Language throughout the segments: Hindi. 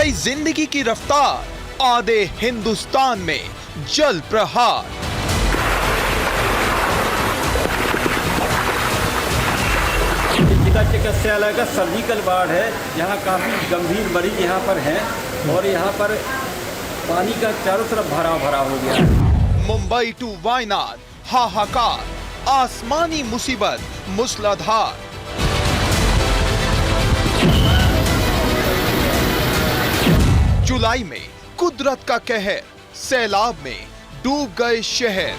बढ़ी जिंदगी की रफ्तार, आधे हिंदुस्तान में जल प्रहार। जिला चिकित्सालय का सर्जिकल वार्ड है, यहाँ काफ़ी गंभीर मरीज यहाँ पर हैं और यहाँ पर पानी का चारों तरफ भरा हो गया है। मुंबई टू वायनाड हाहाकार, आसमानी मुसीबत मूसलाधार। जुलाई में कुदरत का कहर, सैलाब में डूब गए शहर।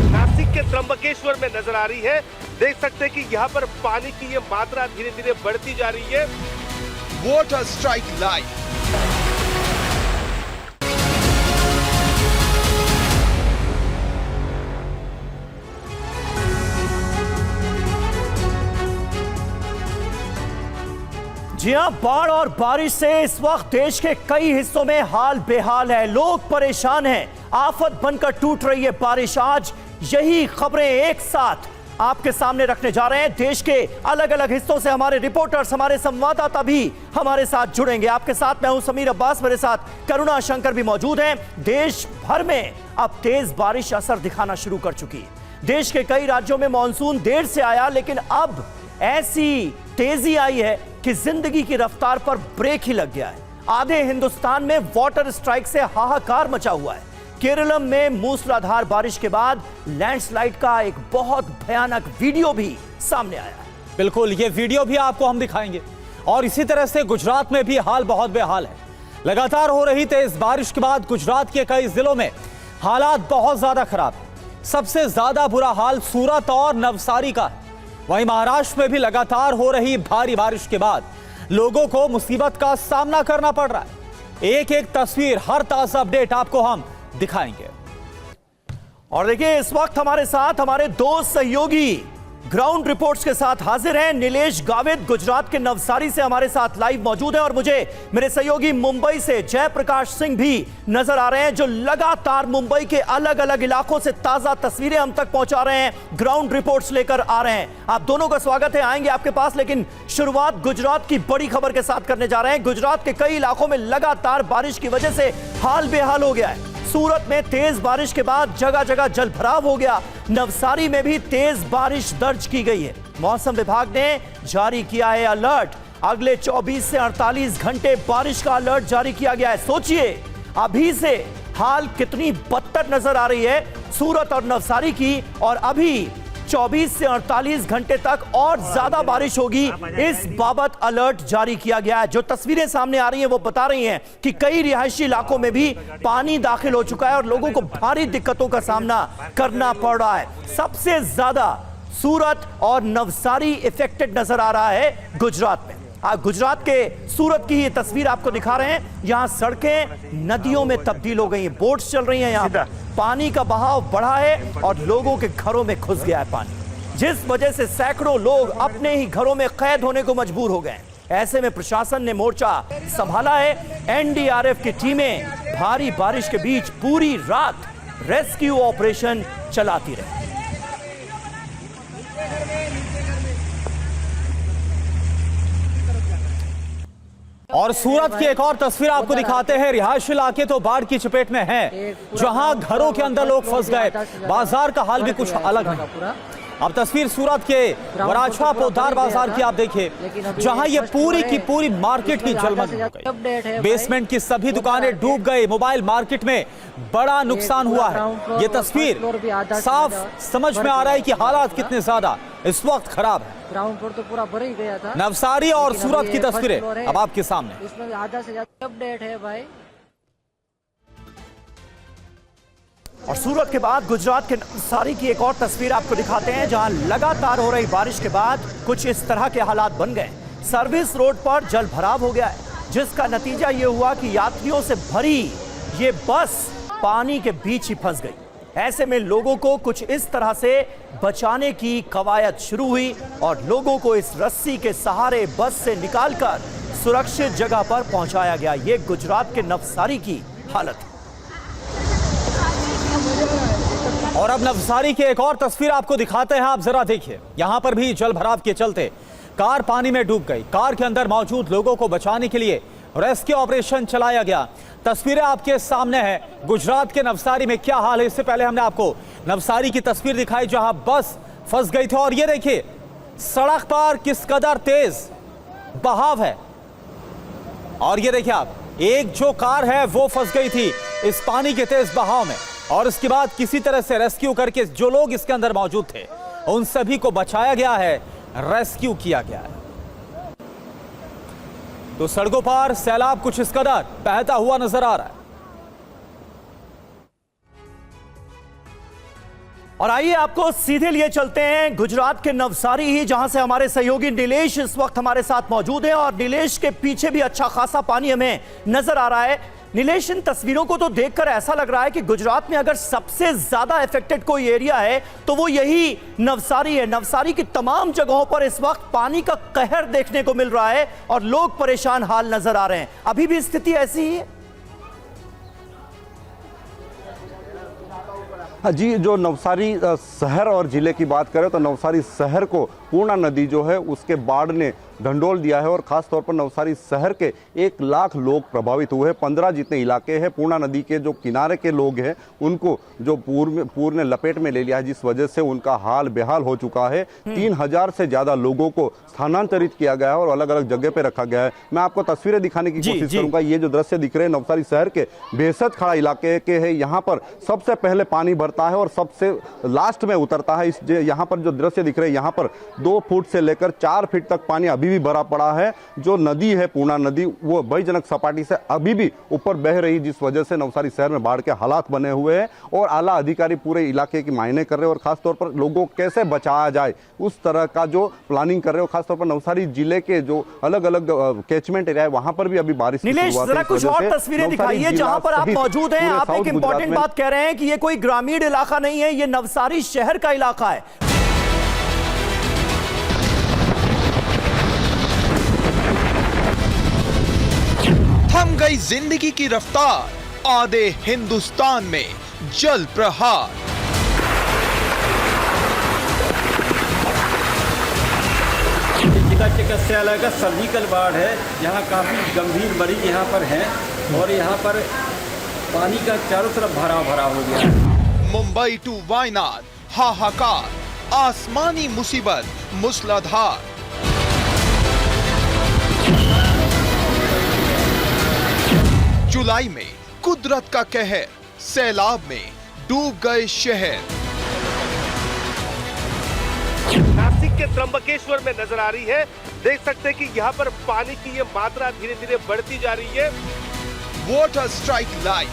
नासिक के त्र्यंबकेश्वर में नजर आ रही है, देख सकते हैं कि यहाँ पर पानी की ये मात्रा धीरे धीरे बढ़ती जा रही है। Water strike live. जी हां, बाढ़ और बारिश से इस वक्त देश के कई हिस्सों में हाल बेहाल है। लोग परेशान हैं, आफत बनकर टूट रही है बारिश। आज यही खबरें एक साथ आपके सामने रखने जा रहे हैं। देश के अलग अलग हिस्सों से हमारे रिपोर्टर्स, हमारे संवाददाता भी हमारे साथ जुड़ेंगे। आपके साथ मैं हूं समीर अब्बास, मेरे साथ करुणा शंकर भी मौजूद हैं। देश भर में अब तेज बारिश असर दिखाना शुरू कर चुकी है। देश के कई राज्यों में मानसून देर से आया, लेकिन अब ऐसी तेजी आई है कि जिंदगी की रफ्तार पर ब्रेक ही लग गया है। आधे हिंदुस्तान में वाटर स्ट्राइक से हाहाकार मचा हुआ है। केरलम में मूसलाधार बारिश के बाद लैंडस्लाइड का एक बहुत भयानक वीडियो भी सामने आया है। बिल्कुल, ये वीडियो भी आपको हम दिखाएंगे। और इसी तरह से गुजरात में भी हाल बहुत बेहाल है। लगातार हो रही तेज बारिश के बाद गुजरात के कई जिलों में हालात बहुत ज्यादा खराब है। सबसे ज्यादा बुरा हाल सूरत और नवसारी का है। वहीं महाराष्ट्र में भी लगातार हो रही भारी बारिश के बाद लोगों को मुसीबत का सामना करना पड़ रहा है। एक एक तस्वीर, हर ताजा अपडेट आपको हम दिखाएंगे। और देखिए, इस वक्त हमारे साथ हमारे दो सहयोगी ग्राउंड रिपोर्ट्स के साथ हाजिर हैं। नीलेश गावित गुजरात के नवसारी से हमारे साथ लाइव मौजूद हैं और मुझे मेरे सहयोगी मुंबई से जयप्रकाश सिंह भी नजर आ रहे हैं, जो लगातार मुंबई के अलग अलग इलाकों से ताजा तस्वीरें हम तक पहुंचा रहे हैं, ग्राउंड रिपोर्ट्स लेकर आ रहे हैं। आप दोनों का स्वागत है, आएंगे आपके पास। लेकिन शुरुआत गुजरात की बड़ी खबर के साथ करने जा रहे हैं। गुजरात के कई इलाकों में लगातार बारिश की वजह से हाल बेहाल हो गया है। सूरत में तेज बारिश के बाद जगह जगह जल भराव हो गया। नवसारी में भी तेज बारिश दर्ज की गई है। मौसम विभाग ने जारी किया है अलर्ट। अगले 24 से 48 घंटे बारिश का अलर्ट जारी किया गया है। सोचिए अभी से हाल कितनी बदतर नजर आ रही है सूरत और नवसारी की, और अभी 24 से 48 घंटे तक और ज्यादा बारिश होगी, इस बाबत अलर्ट जारी किया गया है। जो तस्वीरें सामने आ रही हैं वो बता रही हैं कि कई रिहायशी इलाकों में भी पानी दाखिल हो चुका है और लोगों को भारी दिक्कतों का सामना करना पड़ रहा है। सबसे ज्यादा सूरत और नवसारी इफेक्टेड नजर आ रहा है गुजरात में। आप गुजरात के सूरत की ये तस्वीर आपको दिखा रहे हैं। यहाँ सड़कें नदियों में तब्दील हो गई हैं, बोट्स चल रही हैं। यहाँ पर पानी का बहाव बढ़ा है और लोगों के घरों में घुस गया है पानी, जिस वजह से सैकड़ों लोग अपने ही घरों में कैद होने को मजबूर हो गए। ऐसे में प्रशासन ने मोर्चा संभाला है। एनडीआरएफ की टीमें भारी बारिश के बीच पूरी रात रेस्क्यू ऑपरेशन चलाती रही। और सूरत की एक और तस्वीर आपको दिखाते हैं। रिहायशी इलाके तो बाढ़ की चपेट में हैं, जहां घरों के अंदर लोग फंस गए। बाजार का हाल भी कुछ अलग है। अब तस्वीर सूरत के वराछा पोदार बाजार की आप देखिए, जहां ये पूरी की पूरी मार्केट ही जलमग्न हो गई। बेसमेंट की सभी दुकानें डूब गई। मोबाइल मार्केट में बड़ा नुकसान हुआ है। ये तस्वीर साफ समझ में आ रहा है कि हालात कितने ज्यादा इस वक्त खराब है। ग्राउंड फ्लोर तो पूरा भर ही गया था। नवसारी और सूरत की तस्वीरें अब आपके सामने। इसमें आधा से ज्यादा अपडेट है भाई। और सूरत के बाद गुजरात के नवसारी की एक और तस्वीर आपको दिखाते हैं, जहां लगातार हो रही बारिश के बाद कुछ इस तरह के हालात बन गए। सर्विस रोड पर जल भराव हो गया है, जिसका नतीजा ये हुआ कि यात्रियों से भरी ये बस पानी के बीच ही फंस गई। ऐसे में लोगों को कुछ इस तरह से बचाने की कवायद शुरू हुई और लोगों को इस रस्सी के सहारे बस से निकालकर सुरक्षित जगह पर पहुंचाया गया। ये गुजरात के नवसारी की हालत है। और अब नवसारी की एक और तस्वीर आपको दिखाते हैं, आप जरा देखिए। यहां पर भी जल भराव के चलते कार पानी में डूब गई। कार के अंदर मौजूद लोगों को बचाने के लिए रेस्क्यू ऑपरेशन चलाया गया। तस्वीरें आपके सामने हैं। गुजरात के नवसारी में क्या हाल है, इससे पहले हमने आपको नवसारी की तस्वीर दिखाई जहां बस फंस गई थी। और ये देखिए सड़क पर किस कदर तेज बहाव है। और ये देखिए आप, एक जो कार है वो फंस गई थी इस पानी के तेज बहाव में, और इसके बाद किसी तरह से रेस्क्यू करके जो लोग इसके अंदर मौजूद थे उन सभी को बचाया गया है, रेस्क्यू किया गया है। तो सड़कों पर सैलाब कुछ इस कदर बहता हुआ नजर आ रहा है। और आइए आपको सीधे लिए चलते हैं गुजरात के नवसारी ही, जहां से हमारे सहयोगी नीलेश इस वक्त हमारे साथ मौजूद हैं। और नीलेश के पीछे भी अच्छा खासा पानी हमें नजर आ रहा है। नीलेश, इन तस्वीरों को तो देखकर ऐसा लग रहा है कि गुजरात में अगर सबसे ज्यादा अफेक्टेड कोई एरिया है तो वो यही नवसारी है। नवसारी की तमाम जगहों पर इस वक्त पानी का कहर देखने को मिल रहा है और लोग परेशान हाल नजर आ रहे हैं। अभी भी स्थिति ऐसी ही है? जी, जो नवसारी शहर और जिले की बात करें तो नवसारी शहर को पूर्णा नदी जो है उसके बाढ़ ने ढंढोल दिया है। और खास तौर पर नवसारी शहर के 1 लाख लोग प्रभावित हुए हैं। 15 जितने इलाके हैं पूर्णा नदी के जो किनारे के लोग हैं उनको जो पूर ने लपेट में ले लिया है, जिस वजह से उनका हाल बेहाल हो चुका है। 3000 से ज्यादा लोगों को स्थानांतरित किया गया है और अलग अलग जगह पे रखा गया है। मैं आपको तस्वीरें दिखाने की कोशिश करूंगा। ये जो दृश्य दिख रहे हैं नवसारी शहर के बेहसद खड़ा इलाके के है। यहाँ पर सबसे पहले पानी भरता है और सबसे लास्ट में उतरता है। यहाँ पर जो दृश्य दिख रहे हैं यहाँ पर 2 फुट से लेकर 4 फीट तक पानी अभी भी भरा पड़ा है। जो नदी है पूर्णा नदी वो भयजनक सपाटी से अभी भी ऊपर बह रही, जिस वजह से नवसारी शहर में बाढ़ के हालात बने हुए हैं। और आला अधिकारी पूरे इलाके की मायने कर रहे हैं और खासतौर पर लोगों को कैसे बचाया जाए उस तरह का जो प्लानिंग कर रहे हो। खासतौर पर नवसारी जिले के जो अलग अलग कैचमेंट एरिया है वहां पर भी अभी बारिश की नीलेश, शुरुआत है। जरा कुछ और तस्वीरें दिखाइए जहां पर आप मौजूद हैं। आप एक इंपॉर्टेंट बात कह रहे हैं कि ये कोई ग्रामीण इलाका नहीं है, ये नवसारी शहर का इलाका है। थम गई जिंदगी की रफ्तार, आधे हिंदुस्तान में जल प्रहार। चिकित्सालय का सर्जिकल वार्ड है, यहाँ काफ़ी गंभीर मरीज यहाँ पर हैं और यहाँ पर पानी का चारों तरफ भरा भरा हो गया है। मुंबई टू वायनाड हाहाकार, आसमानी मुसीबत मूसलाधार। जुलाई में कुदरत का कहर, सैलाब में डूब गए शहर। नासिक के त्र्यंबकेश्वर में नजर आ रही है। देख सकते हैं कि यहाँ पर पानी की ये मात्रा धीरे धीरे बढ़ती जा रही है। Water strike live